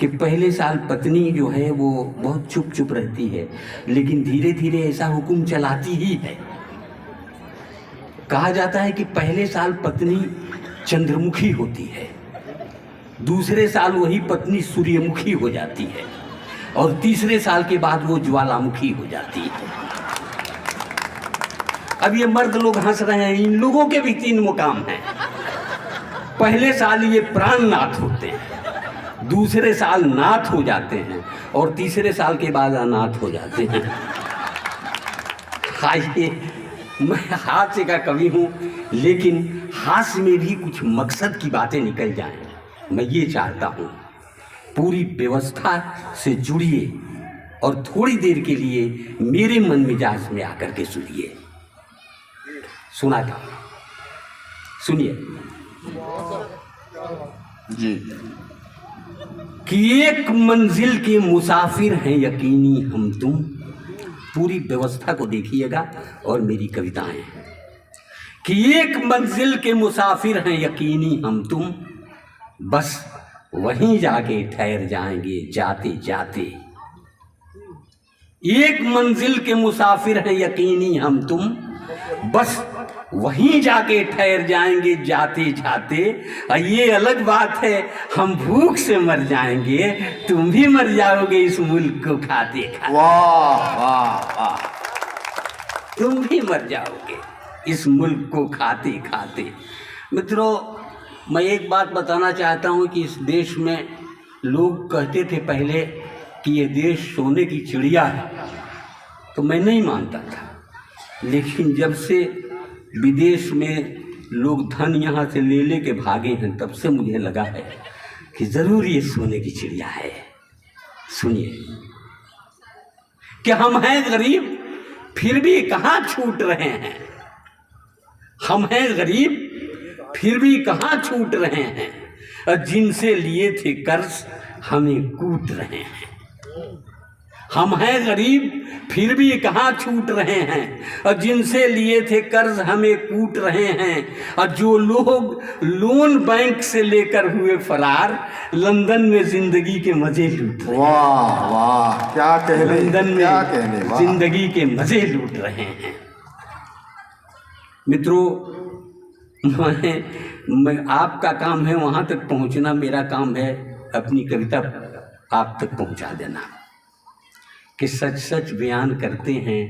कि पहले साल पत्नी जो है वो बहुत चुप चुप रहती है, लेकिन धीरे धीरे ऐसा हुक्म चलाती ही है। कहा जाता है कि पहले साल पत्नी चंद्रमुखी होती है, दूसरे साल वही पत्नी सूर्यमुखी हो जाती है, और तीसरे साल के बाद वो ज्वालामुखी हो जाती है। अब ये मर्द लोग हंस रहे हैं, इन लोगों के भी 3 मुकाम हैं। पहले साल ये प्राणनाथ होते हैं, दूसरे साल नाथ हो जाते हैं, और तीसरे साल के बाद अनाथ हो जाते हैं। हाय, मैं हास्य का कवि हूँ, लेकिन हास्य में भी कुछ मकसद की बातें निकल जाएं, मैं ये चाहता हूँ। पूरी व्यवस्था से जुड़िए और थोड़ी देर के लिए मेरे मन मिजाज में आकर के सुनिए। सुनाता हूँ, सुनिए जी। कि एक मंजिल के मुसाफिर हैं यकीनी हम तुम। पूरी व्यवस्था को देखिएगा और मेरी कविताएं। कि एक मंजिल के मुसाफिर हैं यकीनी हम तुम, बस वहीं जाके ठहर जाएंगे जाते जाते। एक मंजिल के मुसाफिर हैं यकीनी हम तुम, बस वहीं जाके ठहर जाएंगे जाते जाते। ये अलग बात है हम भूख से मर जाएंगे, तुम भी मर जाओगे इस मुल्क को खाते खाते। वाह वाह वाह। तुम भी मर जाओगे इस मुल्क को खाते खाते। मित्रों, मैं एक बात बताना चाहता हूँ कि इस देश में लोग कहते थे पहले कि ये देश सोने की चिड़िया है, तो मैं नहीं मानता था। लेकिन जब से विदेश में लोग धन यहाँ से ले ले के भागे हैं, तब से मुझे लगा है कि ज़रूर ये सोने की चिड़िया है। सुनिए कि हम हैं गरीब फिर भी कहाँ छूट रहे हैं। हम हैं गरीब फिर भी कहाँ छूट रहे हैं, और जिनसे लिए थे कर्ज हमें कूट रहे हैं। हम हैं गरीब फिर भी कहाँ छूट रहे हैं, और जिनसे लिए थे कर्ज हमें कूट रहे हैं। और जो लोग लोन बैंक से लेकर हुए फरार, लंदन में जिंदगी के मजे लूट रहे हैं। वाह वाह, क्या कहने, लंदन क्या कहने, में वाह। जिंदगी के मजे लूट रहे हैं। मित्रों, मैं आपका काम है वहाँ तक पहुँचना, मेरा काम है अपनी कविता आप तक पहुँचा देना। कि सच सच बयान करते हैं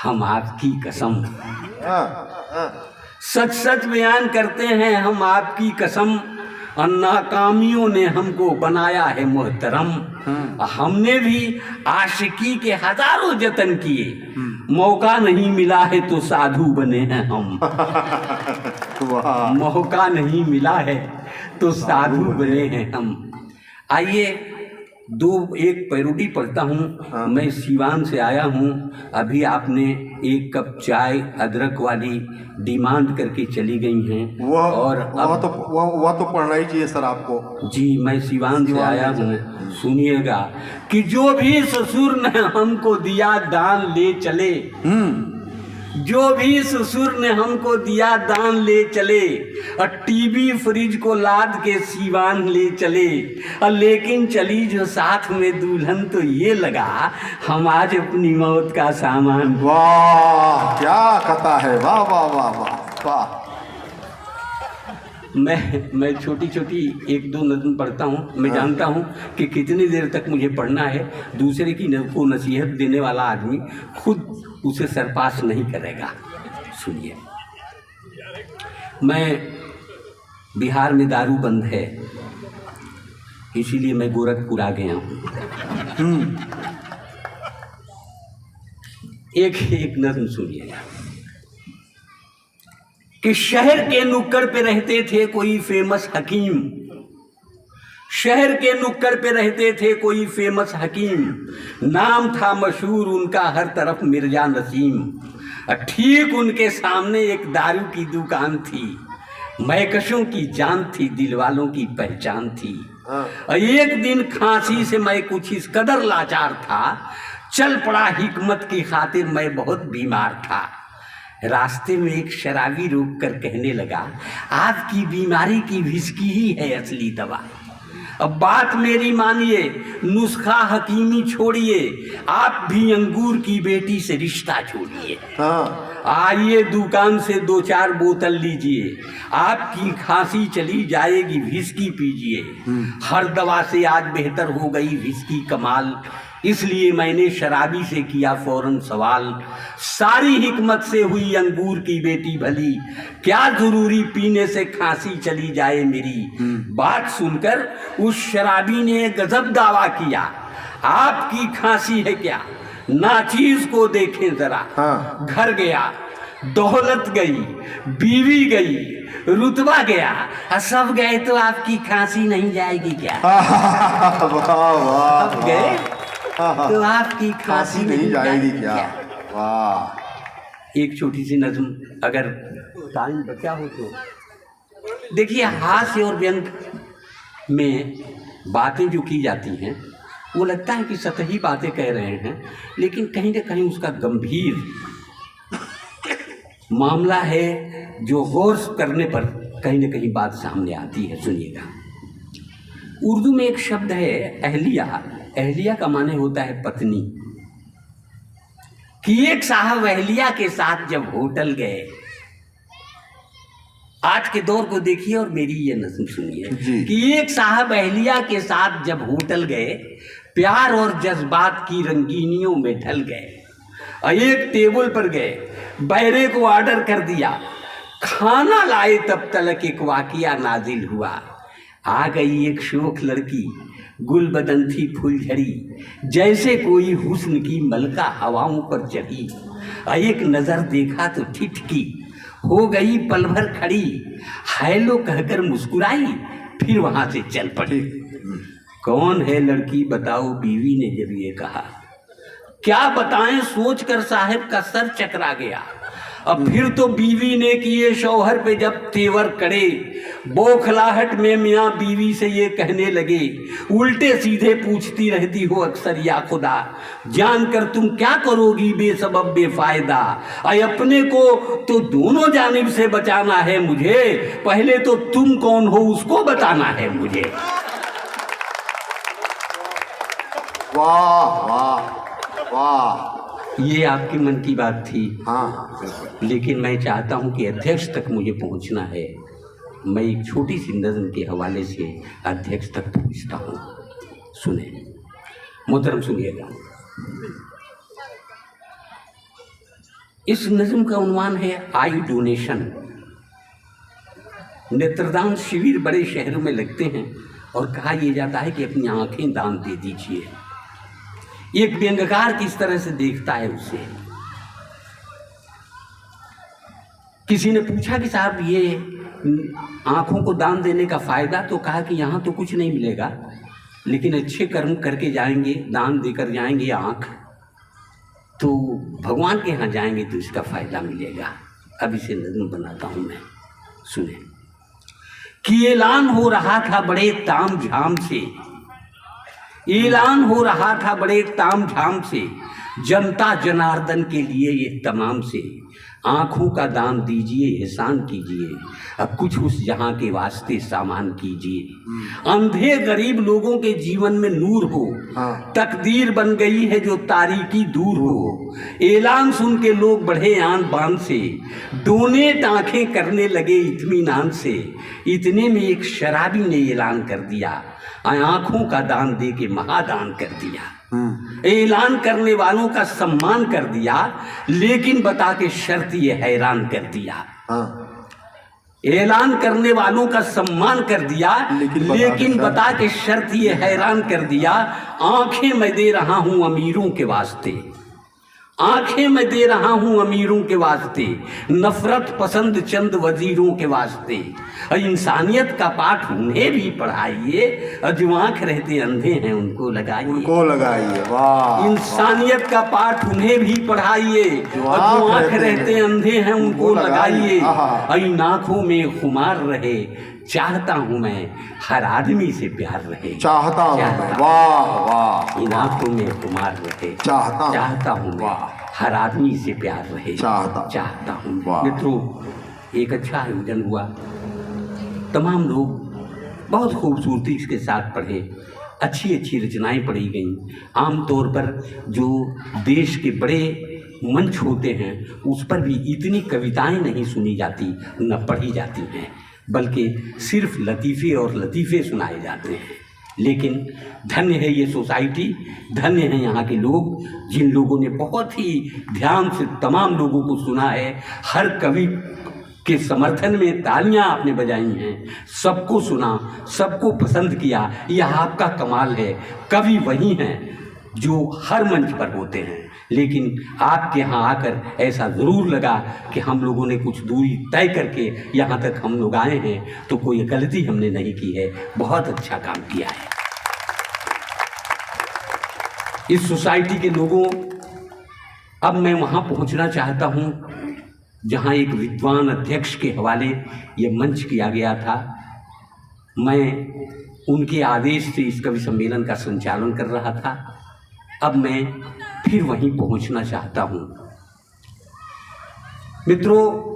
हम आपकी कसम, सच सच बयान करते हैं हम आपकी कसम। और नाकामियों ने हमको बनाया है मोहतरम। हमने भी आशिकी के हजारों जतन किए, मौका नहीं मिला है तो साधु बने हैं हम। मौका नहीं मिला है तो साधु बने हैं हम। आइए एक पैरोडी पढ़ता हूँ। मैं सिवान से आया हूँ। अभी आपने 1 कप चाय अदरक वाली डिमांड करके चली गई हैं, और वह तो पढ़ना ही चाहिए सर आपको। जी, मैं सिवान से आया हूँ। सुनिएगा कि जो भी ससुर ने हमको दिया दान ले चले, जो भी ससुर ने हमको दिया दान ले चले, और टीवी फ्रिज को लाद के सिवान ले चले। और लेकिन चली जो साथ में दुल्हन, तो ये लगा हम आज अपनी मौत का सामान। वाह, क्या कथा है, वाह वाह वाह वाह वाह। मैं छोटी छोटी 1-2 नज़म पढ़ता हूँ। मैं जानता हूँ कि कितनी देर तक मुझे पढ़ना है। दूसरे की को नसीहत देने वाला आदमी खुद उसे सरपास नहीं करेगा। सुनिए, मैं बिहार में दारू बंद है, इसीलिए मैं गोरखपुर आ गया हूँ। एक नज़म सुनिएगा कि शहर के नुक्कड़ पे रहते थे कोई फेमस हकीम। शहर के नुक्कड़ पे रहते थे कोई फेमस हकीम, नाम था मशहूर उनका हर तरफ मिर्जा नसीम। ठीक उनके सामने एक दारू की दुकान थी, मैकशों की जान थी, दिल वालों की पहचान थी। एक दिन खांसी से मैं कुछ इस कदर लाचार था, चल पड़ा हिकमत की खातिर मैं बहुत बीमार था। रास्ते में एक शराबी रोक कर कहने लगा, आपकी बीमारी की विस्की ही है असली दवा। अब बात मेरी मानिए, नुस्खा हकीमी छोड़िए, आप भी अंगूर की बेटी से रिश्ता छोड़िए। हाँ आइए दुकान से 2-4 बोतल लीजिए, आपकी खांसी चली जाएगी, विस्की पीजिए। हर दवा से आज बेहतर हो गई विस्की कमाल, इसलिए मैंने शराबी से किया फौरन सवाल। सारी हिकमत से हुई अंगूर की बेटी भली, क्या जरूरी पीने से खांसी चली जाए मेरी। बात सुनकर उस शराबी ने गजब दावा किया, आपकी खांसी है क्या, नाचीज को देखें जरा। हाँ। घर गया, दौलत गई, बीवी गई, रुतबा गया, सब गए तो आपकी खांसी नहीं जाएगी क्या। वाह वाह सब गए तो आपकी खांसी नहीं जाएगी क्या। वाह। एक छोटी सी नज्म अगर टाइम बचा हो तो देखिए, हास्य और व्यंग में बातें जो की जाती हैं वो लगता है कि सतही बातें कह रहे हैं, लेकिन कहीं ना कहीं उसका गंभीर मामला है जो गौर करने पर कहीं ना कहीं बात सामने आती है। सुनिएगा, उर्दू में एक शब्द है अहलिया। अहलिया का माने होता है पत्नी। कि एक साहब अहलिया के साथ जब होटल गए, आज के दौर को देखिए और मेरी ये नज़्म सुनिए। कि एक साहब अहलिया के साथ जब होटल गए, प्यार और जज्बात की रंगीनियों में ढल गए। एक टेबल पर गए, बैरे को ऑर्डर कर दिया, खाना लाए तब तलक एक वाकिया नाजिल हुआ। आ गई एक शोख लड़की, गुल बदन थी फुलझड़ी, जैसे कोई हुस्न की मलका हवाओं पर चढ़ी। एक नज़र देखा तो ठिठकी, हो गई पल भर खड़ी, हेलो कहकर मुस्कुराई, फिर वहां से चल पड़ी। कौन है लड़की बताओ, बीवी ने जब ये कहा। क्या बताएं सोचकर साहब का सर चकरा गया। अब फिर तो बीवी ने किए शौहर पे जब तेवर कड़े, बौखलाहट में मियाँ बीवी से ये कहने लगे, उल्टे सीधे पूछती रहती हो अक्सर या खुदा, जानकर तुम क्या करोगी बेसबब बेफायदा। अपने को तो दोनों जानिब से बचाना है मुझे, पहले तो तुम कौन हो उसको बताना है मुझे। वाह वाह वाह। ये आपकी मन की बात थी। हाँ, लेकिन मैं चाहता हूं कि अध्यक्ष तक मुझे पहुंचना है। मैं एक छोटी सी नज़्म के हवाले से अध्यक्ष तक पहुंचता हूं। सुने मोहतरम, सुनिएगा। इस नज़्म का उन्वान है आई डोनेशन। नेत्रदान शिविर बड़े शहरों में लगते हैं और कहा यह जाता है कि अपनी आंखें दान दे दीजिए। एक व्यंग्यकार किस तरह से देखता है उसे। किसी ने पूछा कि साहब ये आंखों को दान देने का फायदा, तो कहा कि यहाँ तो कुछ नहीं मिलेगा, लेकिन अच्छे कर्म करके जाएंगे, दान देकर जाएंगे आंख, तो भगवान के यहाँ जाएंगे तो इसका फायदा मिलेगा। अब इसे नज़्म बनाता हूँ मैं, सुने। कि ऐलान हो रहा था बड़े ताम झाम से, ऐलान हो रहा था बड़े ताम झाम से, जनता जनार्दन के लिए ये तमाम से, आँखों का दान दीजिए, एहसान कीजिए, अब कुछ उस जहाँ के वास्ते सामान कीजिए। अंधे गरीब लोगों के जीवन में नूर हो, तकदीर बन गई है जो तारीकी दूर हो। ऐलान सुन के लोग बढ़े आन बान से, डोनेट आंखें करने लगे इत्मीनान से। इतने में एक शराबी ने ऐलान कर दिया, आंखों का दान दे के महादान कर दिया। ऐलान करने वालों का सम्मान कर दिया, लेकिन बता के शर्त ये हैरान कर दिया। ऐलान करने वालों का सम्मान कर दिया, लेकिन बता के शर्त ये हैरान कर दिया। आंखें मैं दे रहा हूं अमीरों के वास्ते, आंखें मैं दे रहा हूं अमीरों के वास्ते, नफरत पसंद चंद वजीरों के वास्ते। इंसानियत का पाठ उन्हें भी पढ़ाइए, जो आंख रहते अंधे हैं उनको लगाइए, उनको लगाइए। वाह। इंसानियत का पाठ उन्हें भी पढ़ाइए, जो आंख रहते अंधे हैं उनको लगाइए। इन आंखों में खुमार रहे, चाहता हूँ मैं हर आदमी से प्यार रहे। चाहता हूँ मैं, वाह वाह। इन आंखों में खुमार रहे, चाहता हूँ मैं हर आदमी से प्यार रहे, चाहता हूँ। मित्रों, एक अच्छा आयोजन हुआ, तमाम लोग बहुत खूबसूरती के साथ पढ़े, अच्छी अच्छी रचनाएं पढ़ी गईं। आमतौर पर जो देश के बड़े मंच होते हैं उस पर भी इतनी कविताएं नहीं सुनी जाती, न पढ़ी जाती हैं, बल्कि सिर्फ लतीफ़े और लतीफ़े सुनाए जाते हैं। लेकिन धन्य है ये सोसाइटी, धन्य है यहाँ के लोग, जिन लोगों ने बहुत ही ध्यान से तमाम लोगों को सुना है, हर कवि के समर्थन में तालियां आपने बजाई हैं, सबको सुना, सबको पसंद किया। यह आपका कमाल है। कवि वही हैं जो हर मंच पर होते हैं, लेकिन आपके यहाँ आकर ऐसा ज़रूर लगा कि हम लोगों ने कुछ दूरी तय करके यहाँ तक हम लोग आए हैं, तो कोई गलती हमने नहीं की है, बहुत अच्छा काम किया है। इस सोसाइटी के लोगों, अब मैं वहाँ पहुँचना चाहता हूँ जहाँ एक विद्वान अध्यक्ष के हवाले ये मंच किया गया था। मैं उनके आदेश से इस कवि सम्मेलन का संचालन कर रहा था। अब मैं फिर वहीं पहुंचना चाहता हूं। मित्रों,